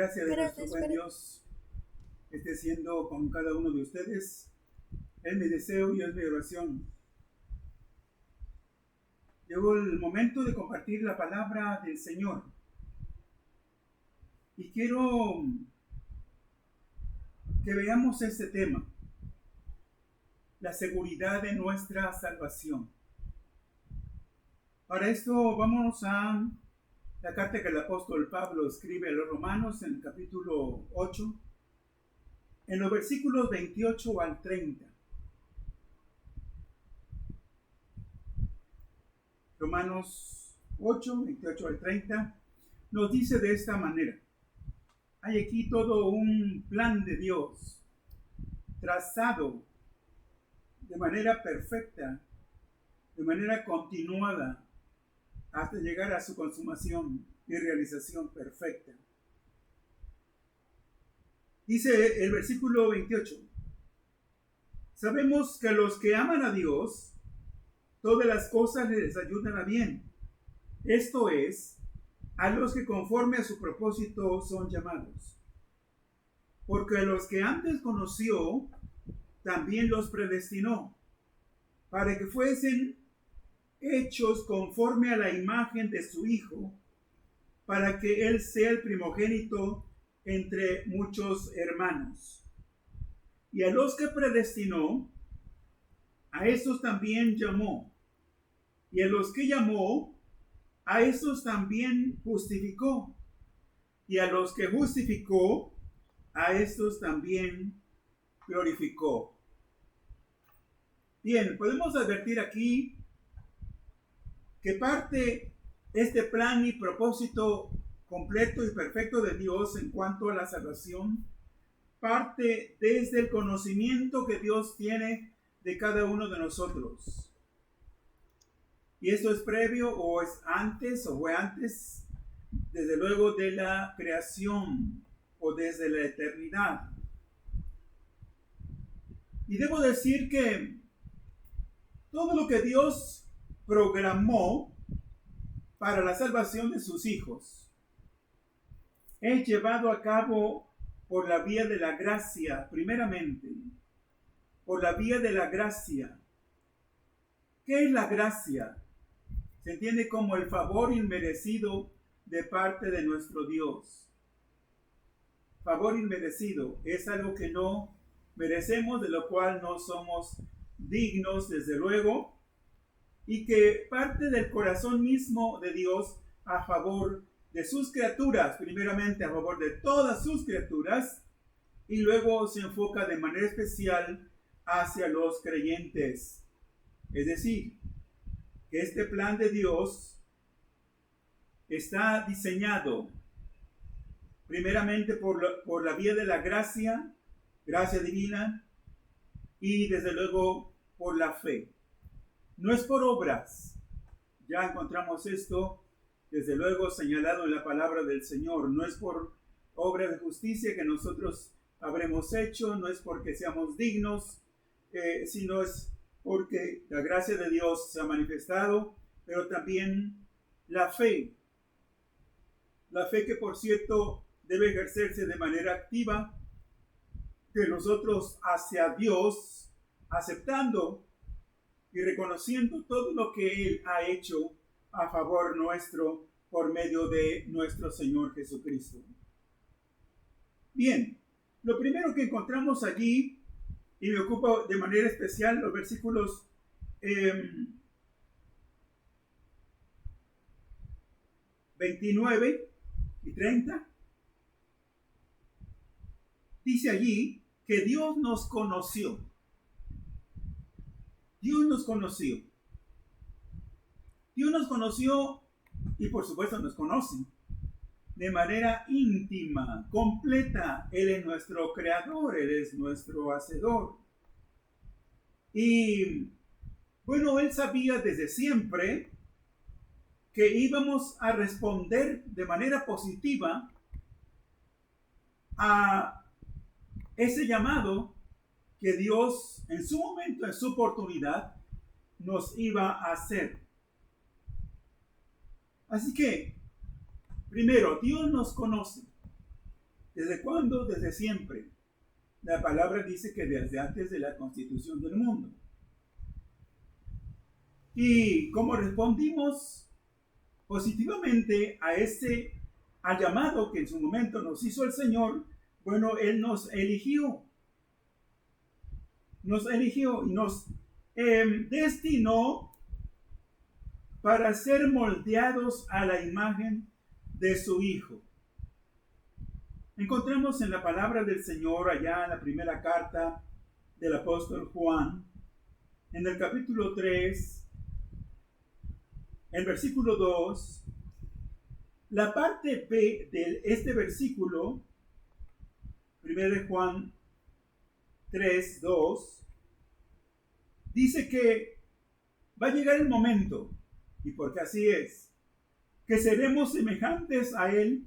gracia de nuestro buen Dios esté siendo con cada uno de ustedes. Es mi deseo y es mi oración. Llegó el momento de compartir la palabra del Señor. Y quiero que veamos este tema, la seguridad de nuestra salvación. Para esto vamos a la carta que el apóstol Pablo escribe a los Romanos en el capítulo 8, en los versículos 28 al 30. Romanos 8, 28 al 30, nos dice de esta manera. Hay aquí todo un plan de Dios, trazado de manera perfecta, de manera continuada, hasta llegar a su consumación y realización perfecta. Dice el versículo 28, sabemos que a los que aman a Dios, todas las cosas les ayudan a bien. Esto es, a los que conforme a su propósito son llamados. Porque a los que antes conoció, también los predestinó, para que fuesen hechos conforme a la imagen de su Hijo, para que Él sea el primogénito entre muchos hermanos. Y a los que predestinó, a estos también llamó. Y a los que llamó, a estos también justificó. Y a los que justificó, a estos también glorificó. Bien, podemos advertir aquí que parte este plan y propósito completo y perfecto de Dios en cuanto a la salvación, parte desde el conocimiento que Dios tiene de cada uno de nosotros. Y esto es previo o es antes o fue antes, desde luego, de la creación o desde la eternidad. Y debo decir que todo lo que Dios programó para la salvación de sus hijos es llevado a cabo por la vía de la gracia, primeramente, por la vía de la gracia. ¿Qué es la gracia? Se entiende como el favor inmerecido de parte de nuestro Dios. Favor inmerecido es algo que no merecemos, de lo cual no somos dignos, desde luego, y que parte del corazón mismo de Dios a favor de sus criaturas, primeramente a favor de todas sus criaturas, y luego se enfoca de manera especial hacia los creyentes. Es decir, que este plan de Dios está diseñado primeramente por la vía de la gracia divina, y desde luego por la fe. No es por obras. Ya encontramos esto, desde luego, señalado en la palabra del Señor. No es por obra de justicia que nosotros habremos hecho, no es porque seamos dignos, sino es porque la gracia de Dios se ha manifestado, pero también la fe. La fe que, por cierto, debe ejercerse de manera activa, que nosotros hacia Dios, aceptando y reconociendo todo lo que Él ha hecho a favor nuestro por medio de nuestro Señor Jesucristo. Bien, lo primero que encontramos allí, y me ocupa de manera especial los versículos 29 y 30, dice allí que Dios nos conoció. Dios nos conoció. Dios nos conoció y por supuesto nos conoce de manera íntima, completa. Él es nuestro creador, Él es nuestro hacedor. Y bueno, Él sabía desde siempre que íbamos a responder de manera positiva a ese llamado que Dios en su momento, en su oportunidad, nos iba a hacer. Así que, primero, Dios nos conoce. ¿Desde cuándo? Desde siempre. La palabra dice que desde antes de la constitución del mundo. Y como respondimos positivamente al llamado que en su momento nos hizo el Señor, bueno, Él nos eligió y nos destinó para ser moldeados a la imagen de su Hijo. Encontramos en la palabra del Señor allá en la primera carta del apóstol Juan, en el capítulo 3, el versículo 2, la parte B de este versículo, 1 de Juan 3, 2, dice que va a llegar el momento, y porque así es, que seremos semejantes a Él,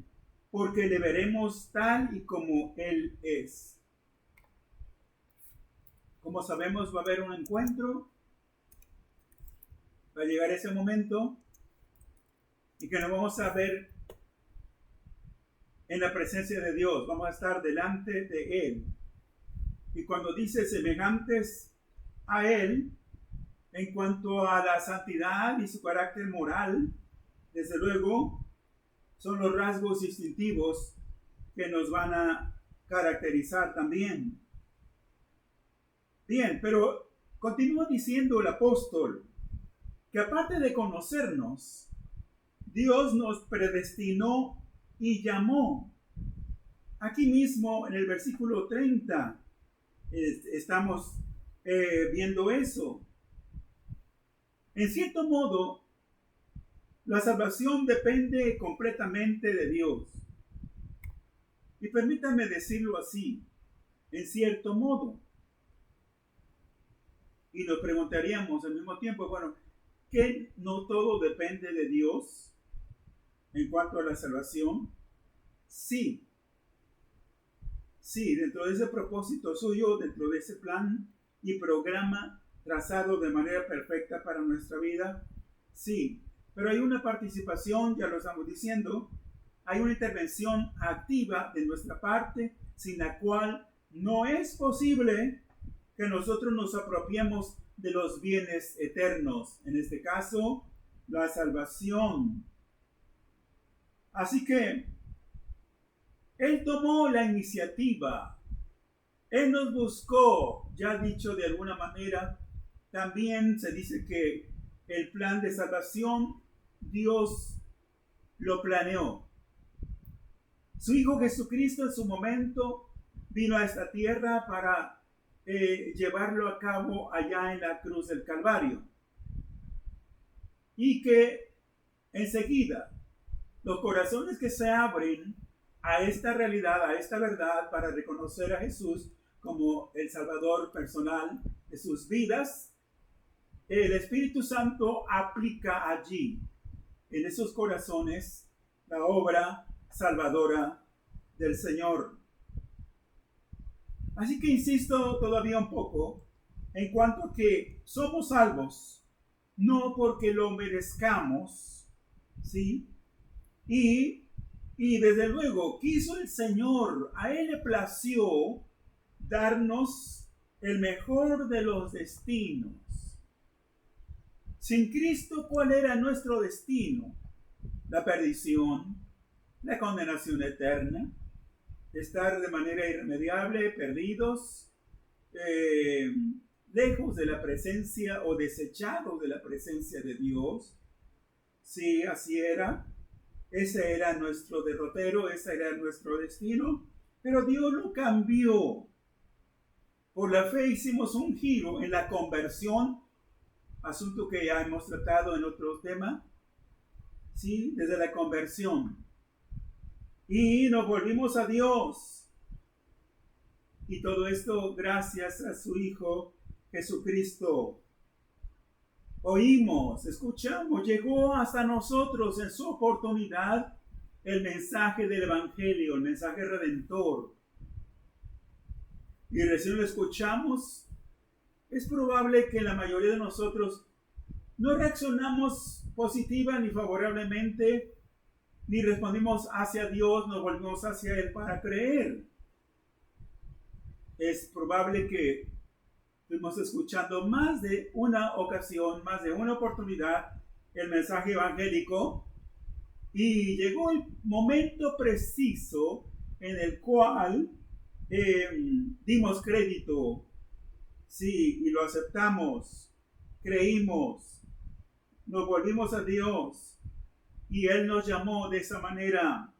porque le veremos tal y como Él es. Como sabemos, va a haber un encuentro, va a llegar ese momento, y que nos vamos a ver en la presencia de Dios, vamos a estar delante de Él. Y cuando dice semejantes a Él, en cuanto a la santidad y su carácter moral, desde luego, son los rasgos distintivos que nos van a caracterizar también. Bien, pero continúa diciendo el apóstol que aparte de conocernos, Dios nos predestinó y llamó. Aquí mismo en el versículo 30 estamos viendo eso. En cierto modo, la salvación depende completamente de Dios. Y permítanme decirlo así, en cierto modo. Y nos preguntaríamos al mismo tiempo, bueno, ¿qué no todo depende de Dios en cuanto a la salvación? Sí. Sí, dentro de ese propósito suyo, dentro de ese plan y programa trazado de manera perfecta para nuestra vida, sí. Pero hay una participación, ya lo estamos diciendo, hay una intervención activa de nuestra parte, sin la cual no es posible que nosotros nos apropiemos de los bienes eternos. En este caso, la salvación. Así que Él tomó la iniciativa. Él nos buscó, ya dicho de alguna manera. También se dice que el plan de salvación Dios lo planeó. Su Hijo Jesucristo en su momento vino a esta tierra para llevarlo a cabo allá en la cruz del Calvario. Y que enseguida los corazones que se abren a esta realidad, a esta verdad, para reconocer a Jesús como el Salvador personal de sus vidas, el Espíritu Santo aplica allí, en esos corazones, la obra salvadora del Señor. Así que insisto todavía un poco en cuanto a que somos salvos, no porque lo merezcamos, ¿sí? Y desde luego quiso el Señor, a Él le plació darnos el mejor de los destinos. Sin Cristo, ¿cuál era nuestro destino? La perdición, la condenación eterna, estar de manera irremediable, perdidos, lejos de la presencia o desechados de la presencia de Dios. Sí, así era. Ese era nuestro derrotero, ese era nuestro destino, pero Dios lo cambió. Por la fe hicimos un giro en la conversión, asunto que ya hemos tratado en otro tema, ¿sí? Desde la conversión. Y nos volvimos a Dios. Y todo esto gracias a su Hijo Jesucristo. Oímos, escuchamos, llegó hasta nosotros en su oportunidad el mensaje del Evangelio, el mensaje redentor. Y recién lo escuchamos, es probable que la mayoría de nosotros no reaccionamos positiva ni favorablemente ni respondimos hacia Dios, nos volvimos hacia Él para creer. Es probable que estuvimos escuchando más de una ocasión, más de una oportunidad el mensaje evangélico y llegó el momento preciso en el cual dimos crédito, sí, y lo aceptamos, creímos, nos volvimos a Dios y Él nos llamó de esa manera.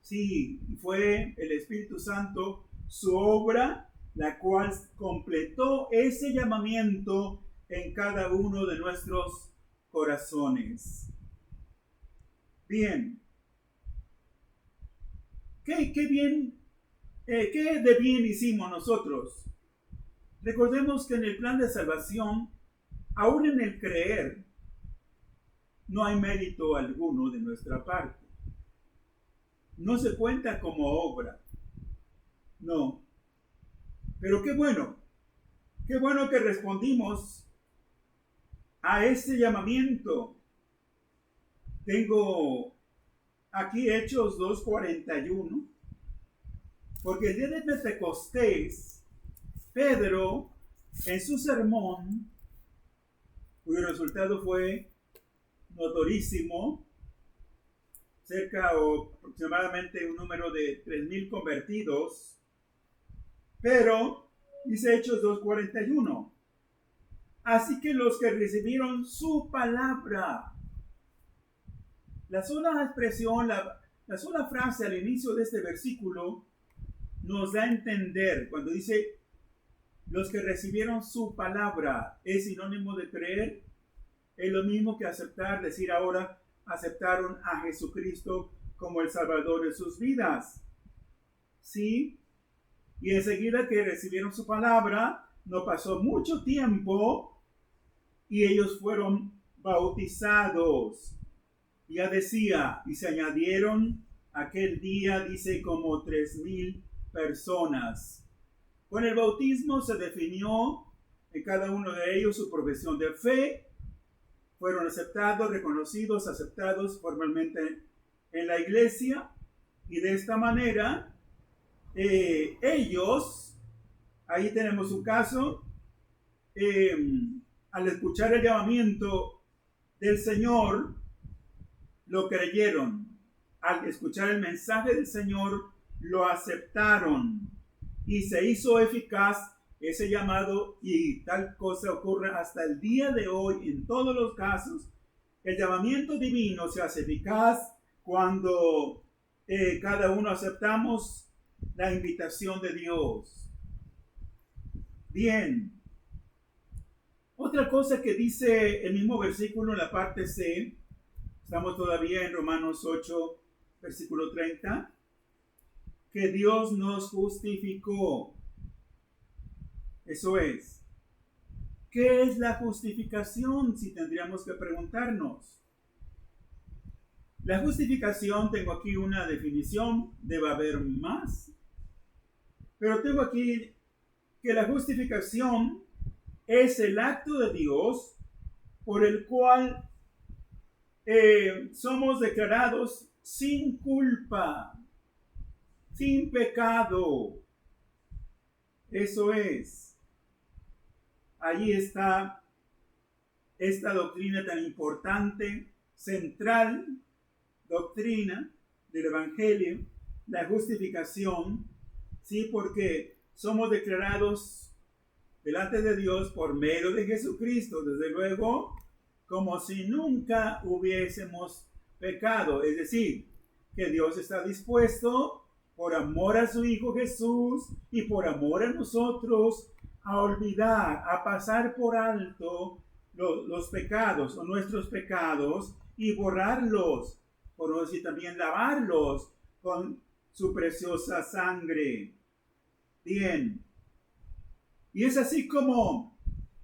Sí, fue el Espíritu Santo, su obra, la cual completó ese llamamiento en cada uno de nuestros corazones. Bien. ¿Qué de bien hicimos nosotros? Recordemos que en el plan de salvación, aún en el creer, no hay mérito alguno de nuestra parte. No se cuenta como obra. No. Pero qué bueno que respondimos a ese llamamiento. Tengo aquí Hechos 2:41, porque el día de Pentecostés, Pedro, en su sermón, cuyo resultado fue notorísimo, cerca o aproximadamente un número de 3,000 convertidos, pero dice Hechos 2:41, así que los que recibieron su palabra, la sola expresión, la sola frase al inicio de este versículo nos da a entender, cuando dice los que recibieron su palabra, es sinónimo de creer, es lo mismo que aceptar, decir ahora aceptaron a Jesucristo como el Salvador de sus vidas. ¿Sí? Y enseguida que recibieron su palabra, no pasó mucho tiempo y ellos fueron bautizados. Ya decía, y se añadieron aquel día, dice, como 3,000 personas. Con el bautismo se definió en cada uno de ellos su profesión de fe. Fueron aceptados, reconocidos, aceptados formalmente en la iglesia. Y de esta manera, ellos, ahí tenemos un caso, al escuchar el llamamiento del Señor, lo creyeron. Al escuchar el mensaje del Señor, lo aceptaron. Y se hizo eficaz ese llamado, y tal cosa ocurre hasta el día de hoy en todos los casos. El llamamiento divino se hace eficaz cuando cada uno aceptamos la invitación de Dios. Bien. Otra cosa que dice el mismo versículo en la parte C, estamos todavía en Romanos 8, versículo 30, que Dios nos justificó. Eso es. ¿Qué es la justificación? Si tendríamos que preguntarnos. La justificación, tengo aquí una definición, debe haber más, pero tengo aquí que la justificación es el acto de Dios por el cual somos declarados sin culpa, sin pecado. Eso es. Allí está esta doctrina tan importante, central, doctrina del Evangelio, la justificación, sí, porque somos declarados delante de Dios por medio de Jesucristo, desde luego, como si nunca hubiésemos pecado. Es decir, que Dios está dispuesto, por amor a su Hijo Jesús y por amor a nosotros, a olvidar, a pasar por alto los pecados o nuestros pecados y borrarlos, por no decir también lavarlos con su preciosa sangre. Bien. Y es así como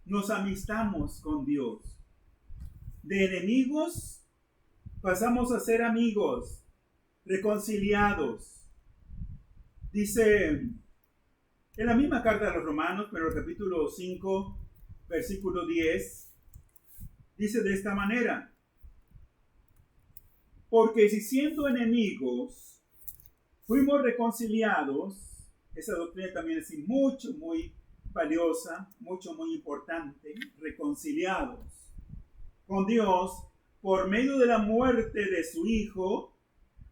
nos amistamos con Dios. De enemigos pasamos a ser amigos, reconciliados. Dice en la misma carta a los Romanos, pero el capítulo 5, versículo 10, dice de esta manera: Porque si siendo enemigos fuimos reconciliados, esa doctrina también es muy valiosa, muy importante, reconciliados con Dios por medio de la muerte de su Hijo,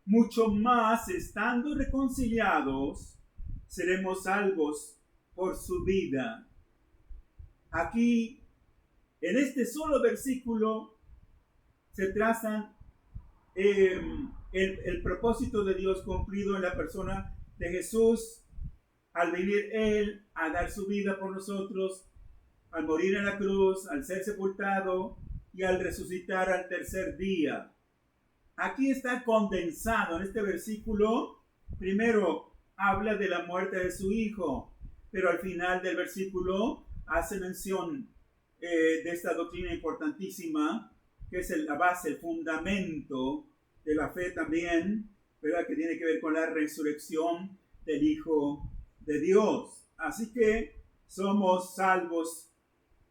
mucho más estando reconciliados, seremos salvos por su vida. Aquí, en este solo versículo, se trazan el propósito de Dios cumplido en la persona de Jesús, al venir Él a dar su vida por nosotros, al morir en la cruz, al ser sepultado y al resucitar al tercer día. Aquí está condensado en este versículo. Primero habla de la muerte de su Hijo, pero al final del versículo hace mención de esta doctrina importantísima, que es la base, el fundamento de la fe también, ¿verdad? Que tiene que ver con la resurrección del Hijo de Dios. Así que somos salvos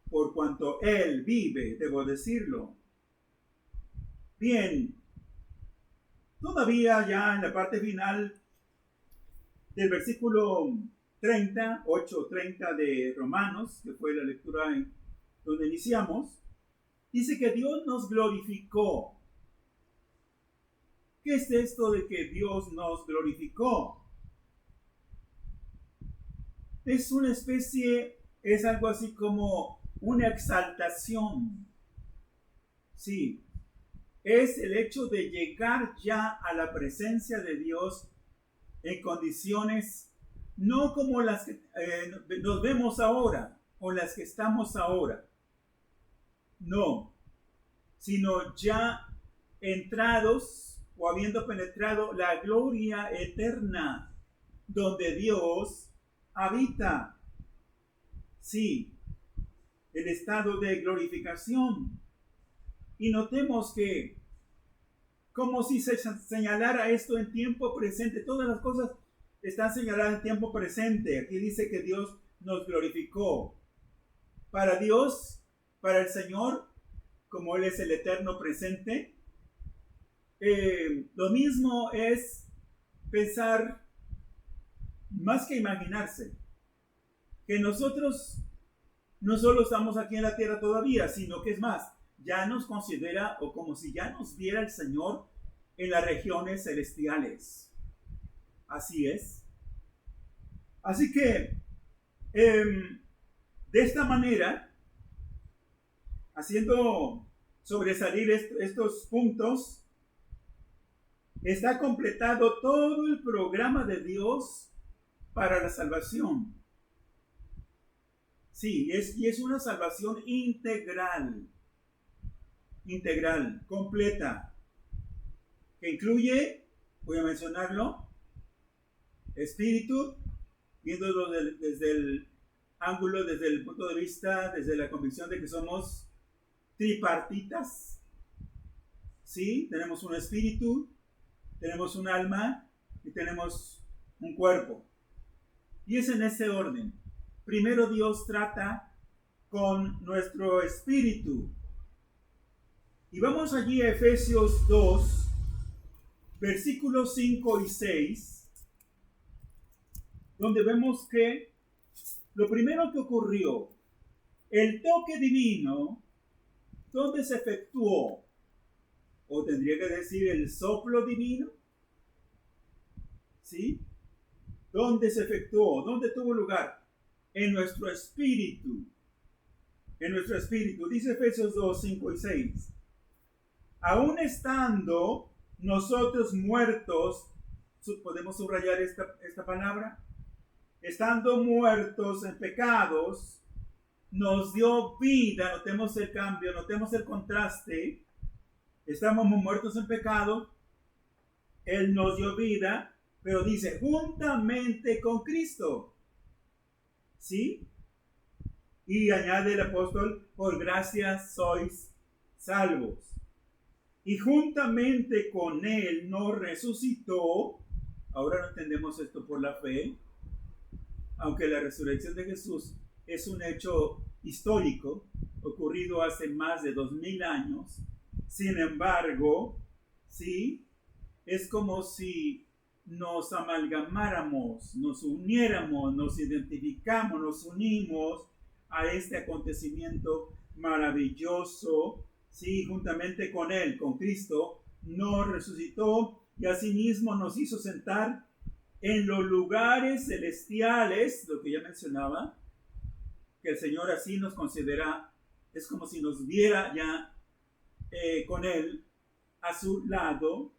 por cuanto Él vive, debo decirlo. Bien, todavía ya en la parte final del versículo 30, 8:30 de Romanos, que fue la lectura donde iniciamos, dice que Dios nos glorificó. ¿Qué es esto de que Dios nos glorificó? Es una especie, es algo así como una exaltación. Sí, es el hecho de llegar ya a la presencia de Dios en condiciones no como las que nos vemos ahora o las que estamos ahora. No, sino ya entrados o habiendo penetrado la gloria eterna donde Dios habita. Sí, el estado de glorificación. Y notemos que, como si se señalara esto en tiempo presente, todas las cosas están señaladas en tiempo presente. Aquí dice que Dios nos glorificó. Para Dios, para el Señor, como Él es el eterno presente, lo mismo es pensar, más que imaginarse, que nosotros no solo estamos aquí en la tierra todavía, sino que es más, ya nos considera o como si ya nos viera el Señor en las regiones celestiales. Así es. Así que, de esta manera, haciendo sobresalir estos puntos, está completado todo el programa de Dios para la salvación. Sí, y es una salvación integral, completa, que incluye, voy a mencionarlo, espíritu, viéndolo desde el ángulo, desde el punto de vista, desde la convicción de que somos tripartitas. Sí, tenemos un espíritu, tenemos un alma y tenemos un cuerpo. Y es en ese orden. Primero Dios trata con nuestro espíritu. Y vamos allí a Efesios 2, versículos 5 y 6, donde vemos que lo primero que ocurrió, el toque divino, ¿dónde se efectuó? O tendría que decir el soplo divino. ¿Sí? ¿Dónde se efectuó? ¿Dónde tuvo lugar? En nuestro espíritu. En nuestro espíritu. Dice Efesios 2, 5 y 6. Aún estando nosotros muertos, ¿podemos subrayar esta palabra? Estando muertos en pecados, nos dio vida. Notemos el cambio, notemos el contraste. Estamos muertos en pecado, Él nos dio vida, pero dice, juntamente con Cristo. ¿Sí? Y añade el apóstol, por gracia sois salvos. Y juntamente con Él nos resucitó. Ahora no entendemos esto por la fe, aunque la resurrección de Jesús es un hecho histórico, ocurrido hace más de 2000 años. Sin embargo, ¿sí? Es como si nos amalgamáramos, nos uniéramos, nos identificamos, nos unimos a este acontecimiento maravilloso, ¿sí? Juntamente con Él, con Cristo, nos resucitó y asimismo nos hizo sentar en los lugares celestiales, lo que ya mencionaba, que el Señor así nos considera, es como si nos viera ya con Él a su lado,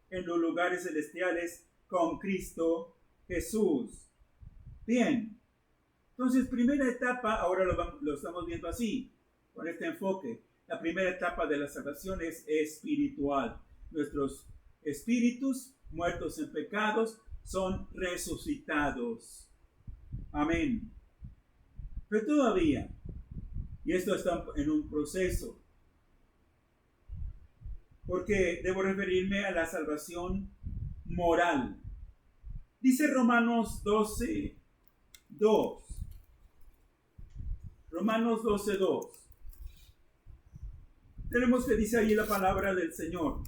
en los lugares celestiales con Cristo Jesús. Bien, entonces primera etapa, ahora lo estamos viendo así, con este enfoque. La primera etapa de la salvación es espiritual. Nuestros espíritus muertos en pecados son resucitados. Amén. Pero todavía, y esto está en un proceso, porque debo referirme a la salvación moral. Dice Romanos 12:2. Romanos 12:2. Tenemos que dice ahí la palabra del Señor.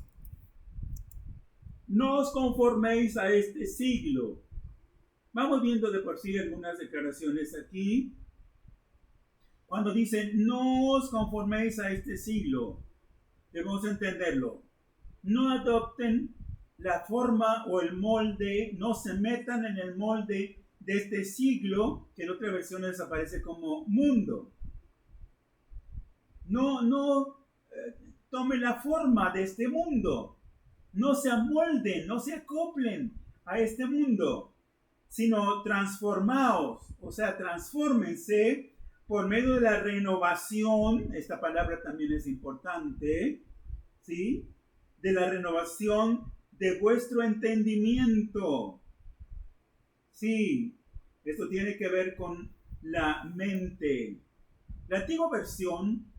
No os conforméis a este siglo. Vamos viendo de por sí algunas declaraciones aquí. Cuando dicen no os conforméis a este siglo, debemos entenderlo. No adopten la forma o el molde, no se metan en el molde de este siglo, que en otras versiones aparece como mundo. No tomen la forma de este mundo. No se amolden, no se acoplen a este mundo, sino transformaos, o sea, transfórmense por medio de la renovación. Esta palabra también es importante, ¿sí? De la renovación de vuestro entendimiento. Sí, esto tiene que ver con la mente. La antigua versión,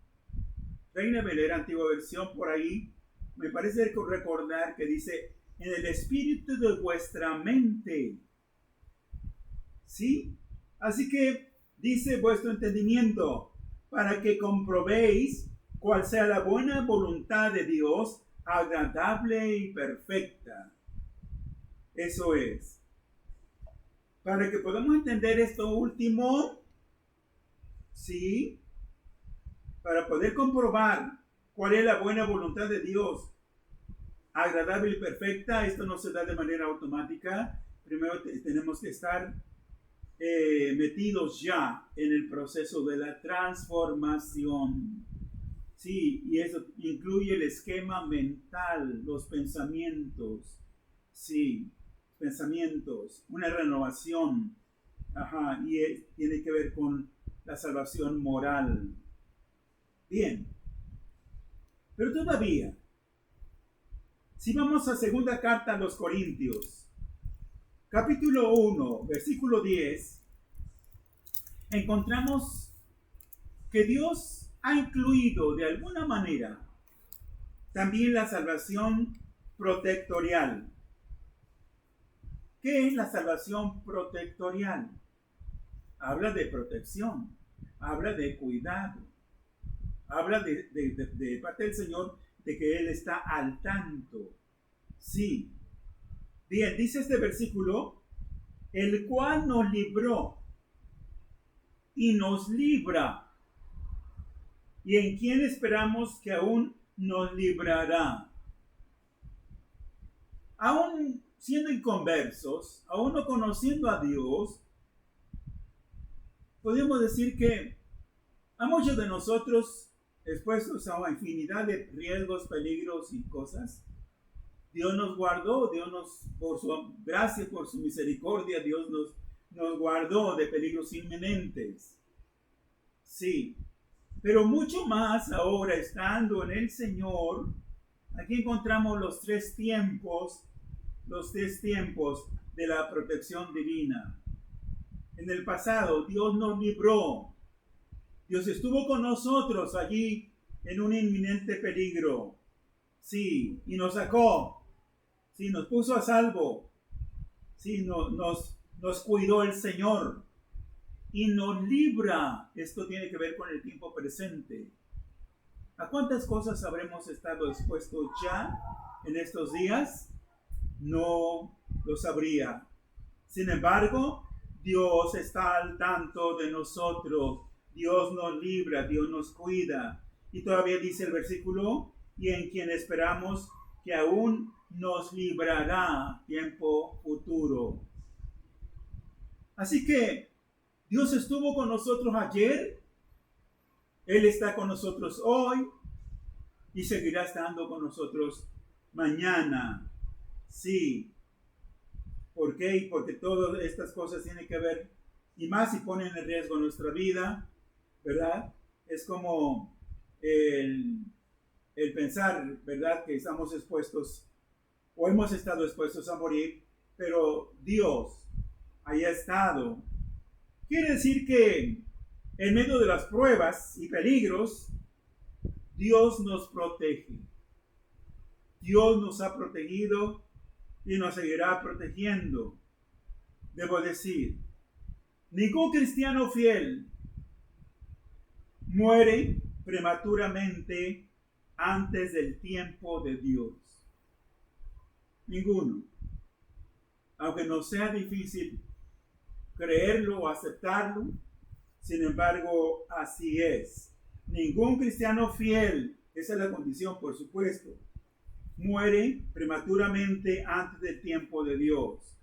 Reina Valera, antigua versión, por ahí, me parece recordar que dice, en el espíritu de vuestra mente. ¿Sí? Así que dice vuestro entendimiento, para que comprobéis cuál sea la buena voluntad de Dios, agradable y perfecta. Eso es. Para que podamos entender esto último, ¿sí? Para poder comprobar cuál es la buena voluntad de Dios, agradable y perfecta, esto no se da de manera automática. Primero tenemos que estar metidos ya en el proceso de la transformación. Sí, y eso incluye el esquema mental, los pensamientos. Sí, pensamientos, una renovación. Ajá, y tiene que ver con la salvación moral. Bien, pero todavía, si vamos a segunda carta a los Corintios, capítulo 1, versículo 10, encontramos que Dios ha incluido de alguna manera también la salvación protectorial. ¿Qué es la salvación protectorial? Habla de protección, habla de cuidado, habla de parte del Señor de que Él está al tanto. Sí. Bien, dice este versículo, el cual nos libró y nos libra, y en quien esperamos que aún nos librará. Aún siendo inconversos, aún no conociendo a Dios, podemos decir que a muchos de nosotros, expuestos a una infinidad de riesgos, peligros y cosas, Dios nos guardó, por su gracia, por su misericordia, Dios nos guardó de peligros inminentes. Sí, pero mucho más ahora, estando en el Señor, aquí encontramos los tres tiempos de la protección divina. En el pasado, Dios nos libró. Dios estuvo con nosotros allí en un inminente peligro. Sí, y nos sacó. Sí, nos puso a salvo. Sí, nos cuidó el Señor. Y nos libra. Esto tiene que ver con el tiempo presente. ¿A cuántas cosas habremos estado expuestos ya? en estos días, no lo sabría. Sin embargo, Dios está al tanto de nosotros. Dios nos libra, Dios nos cuida. Y todavía dice el versículo, y en quien esperamos que aún nos librará tiempo futuro. Así que Dios estuvo con nosotros ayer, Él está con nosotros hoy y seguirá estando con nosotros mañana. Sí. ¿Por qué? Porque todas estas cosas tienen que ver, y más si ponen en riesgo nuestra vida, ¿verdad? Es como el pensar, ¿verdad? Que estamos expuestos o hemos estado expuestos a morir, pero Dios haya estado. Quiere decir que en medio de las pruebas y peligros, Dios nos protege. Dios nos ha protegido y nos seguirá protegiendo. Debo decir, ningún cristiano fiel muere prematuramente antes del tiempo de Dios. Ninguno. Aunque nos sea difícil creerlo o aceptarlo, sin embargo, así es. Ningún cristiano fiel, esa es la condición, por supuesto, muere prematuramente antes del tiempo de Dios.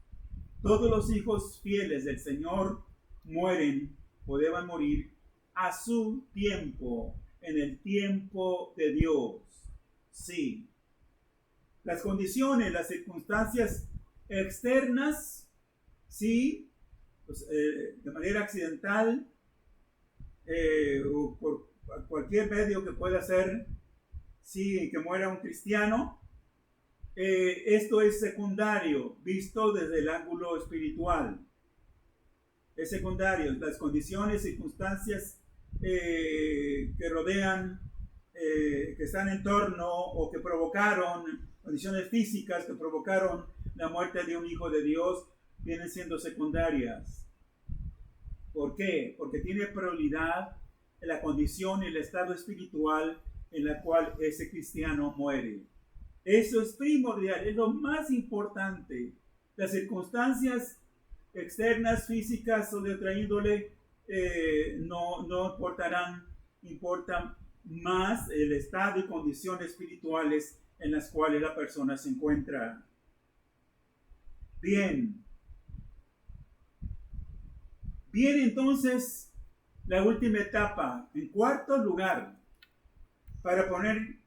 Todos los hijos fieles del Señor mueren o deben morir a su tiempo, en el tiempo de Dios. Sí. Las condiciones, las circunstancias externas, sí, pues, de manera accidental o por cualquier medio que pueda ser, sí, que muera un cristiano, esto es secundario, visto desde el ángulo espiritual. Es secundario, las condiciones, circunstancias que rodean, que están en torno o que provocaron, condiciones físicas que provocaron la muerte de un hijo de Dios, vienen siendo secundarias. ¿Por qué? Porque tiene prioridad en la condición y el estado espiritual en la cual ese cristiano muere. Eso es primordial, es lo más importante. Las circunstancias externas, físicas o de otra índole no importarán, importa más el estado y condiciones espirituales en las cuales la persona se encuentra. Bien, entonces la última etapa, en cuarto lugar, para poner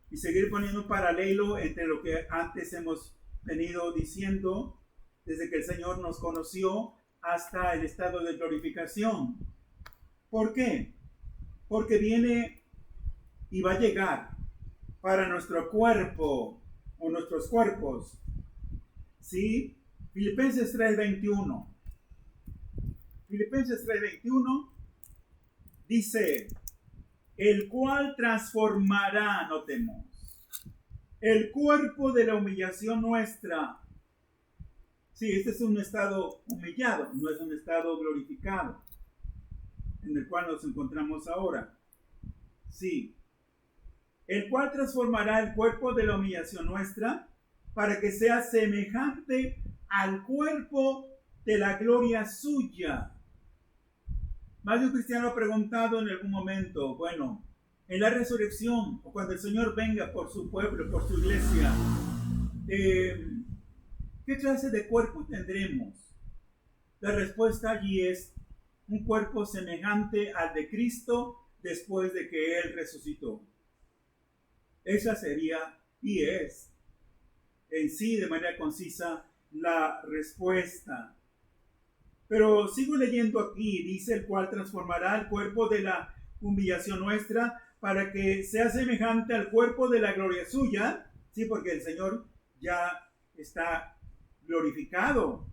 y seguir poniendo un paralelo entre lo que antes hemos venido diciendo, desde que el Señor nos conoció hasta el estado de glorificación. ¿Por qué? Porque viene y va a llegar para nuestro cuerpo o nuestros cuerpos. ¿Sí? Filipenses 3:21. Filipenses 3:21 dice, el cual transformará, notemos, el cuerpo de la humillación nuestra. Sí, este es un estado humillado, no es un estado glorificado, en el cual nos encontramos ahora. Sí, el cual transformará el cuerpo de la humillación nuestra para que sea semejante al cuerpo de la gloria suya. Más de un cristiano ha preguntado en algún momento, bueno, en la resurrección o cuando el Señor venga por su pueblo, por su iglesia, ¿qué clase de cuerpo tendremos? La respuesta allí es un cuerpo semejante al de Cristo después de que Él resucitó. Esa sería y es en sí de manera concisa la respuesta. Pero sigo leyendo aquí, dice el cual transformará el cuerpo de la humillación nuestra para que sea semejante al cuerpo de la gloria suya, sí, porque el Señor ya está glorificado.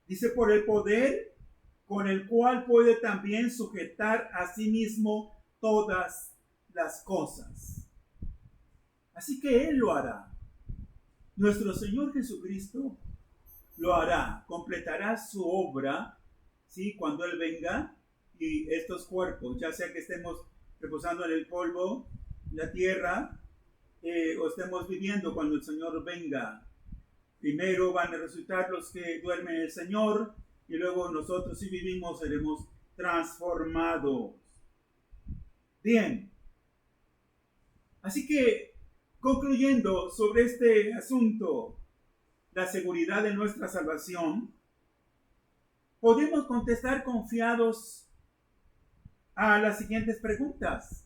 Dice, por el poder con el cual puede también sujetar a sí mismo todas las cosas. Así que Él lo hará. Nuestro Señor Jesucristo lo hará, completará su obra, ¿sí? Cuando Él venga y estos cuerpos, ya sea que estemos reposando en el polvo, la tierra, o estemos viviendo cuando el Señor venga. Primero van a resucitar los que duermen en el Señor y luego nosotros, si vivimos, seremos transformados. Bien. Así que, concluyendo sobre este asunto, la seguridad de nuestra salvación, podemos contestar confiados a las siguientes preguntas.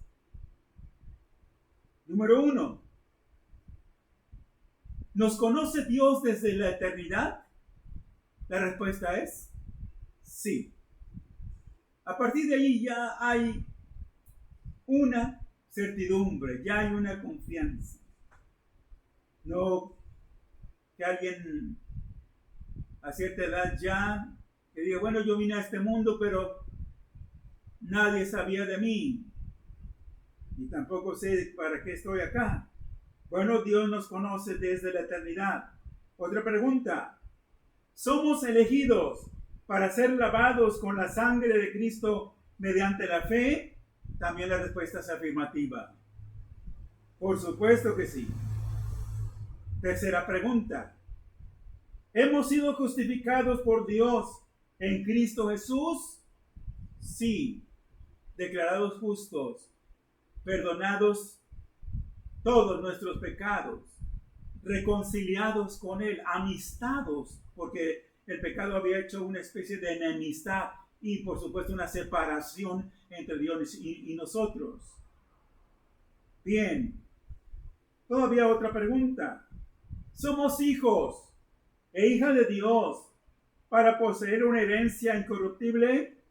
Número 1. ¿Nos conoce Dios desde la eternidad? La respuesta es sí. A partir de ahí ya hay una certidumbre, ya hay una confianza. No que alguien a cierta edad ya que diga, bueno, yo vine a este mundo, pero nadie sabía de mí y tampoco sé para qué estoy acá. Bueno, Dios nos conoce desde la eternidad. Otra pregunta. ¿Somos elegidos para ser lavados con la sangre de Cristo mediante la fe? También la respuesta es afirmativa. Por supuesto que sí. Tercera pregunta. ¿Hemos sido justificados por Dios en Cristo Jesús? Sí. Declarados justos, perdonados todos nuestros pecados, reconciliados con Él, amistados, porque el pecado había hecho una especie de enemistad y por supuesto una separación entre Dios y nosotros. Bien, todavía otra pregunta. ¿Somos hijos e hijas de Dios para poseer una herencia incorruptible?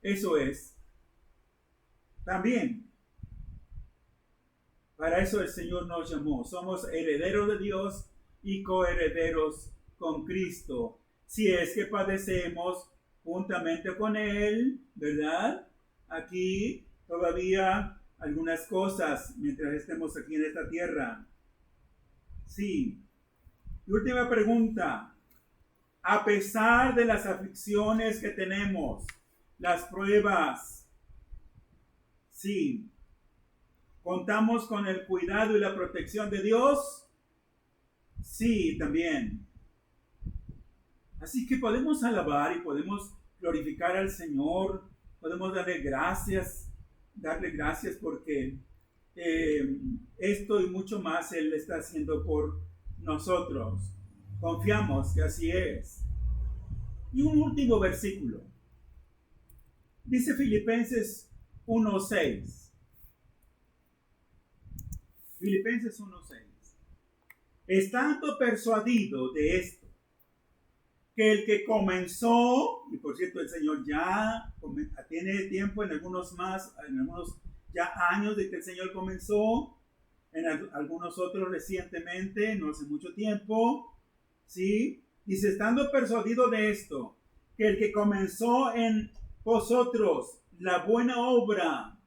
Eso es. También, para eso el Señor nos llamó. Somos herederos de Dios y coherederos con Cristo. Si es que padecemos juntamente con Él, ¿verdad? Aquí todavía algunas cosas mientras estemos aquí en esta tierra. Sí. Y última pregunta. A pesar de las aflicciones que tenemos, las pruebas, sí, ¿contamos con el cuidado y la protección de Dios? Sí, también. Así que podemos alabar y podemos glorificar al Señor, podemos darle gracias porque esto y mucho más Él está haciendo por nosotros. Confiamos que así es. Y un último versículo. Dice Filipenses 1:6. Filipenses 1:6. Estando persuadido de esto, que el que comenzó, y por cierto el Señor ya tiene tiempo en algunos ya años de que el Señor comenzó, en algunos otros recientemente, no hace mucho tiempo, ¿sí? Dice, estando persuadido de esto, que el que comenzó en vosotros la buena obra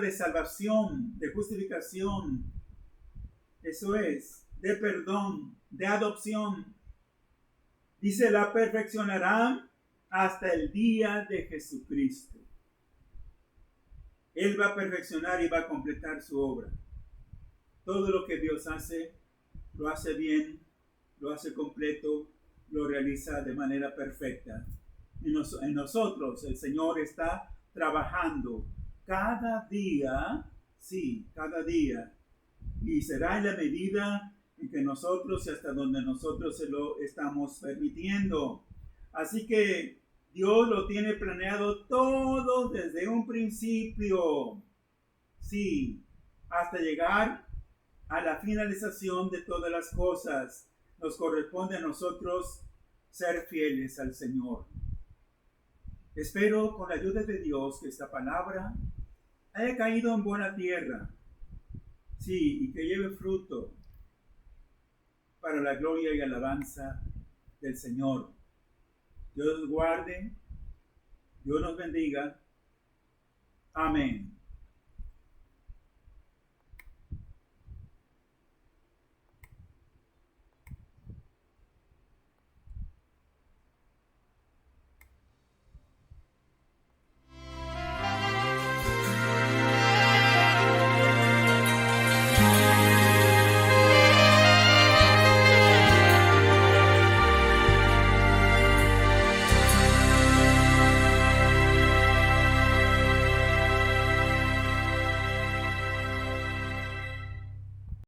de salvación, de justificación, eso es, de perdón, de adopción, dice, la perfeccionará hasta el día de Jesucristo. Él va a perfeccionar y va a completar su obra. Todo lo que Dios hace, lo hace bien, lo hace completo, lo realiza de manera perfecta. En nosotros el Señor está trabajando cada día, sí, cada día. Y será en la medida en que nosotros y hasta donde nosotros se lo estamos permitiendo. Así que Dios lo tiene planeado todo desde un principio. Sí, hasta llegar a la finalización de todas las cosas. Nos corresponde a nosotros ser fieles al Señor. Espero con la ayuda de Dios que esta palabra haya caído en buena tierra. Sí, y que lleve fruto para la gloria y alabanza del Señor. Dios los guarde, Dios nos bendiga. Amén.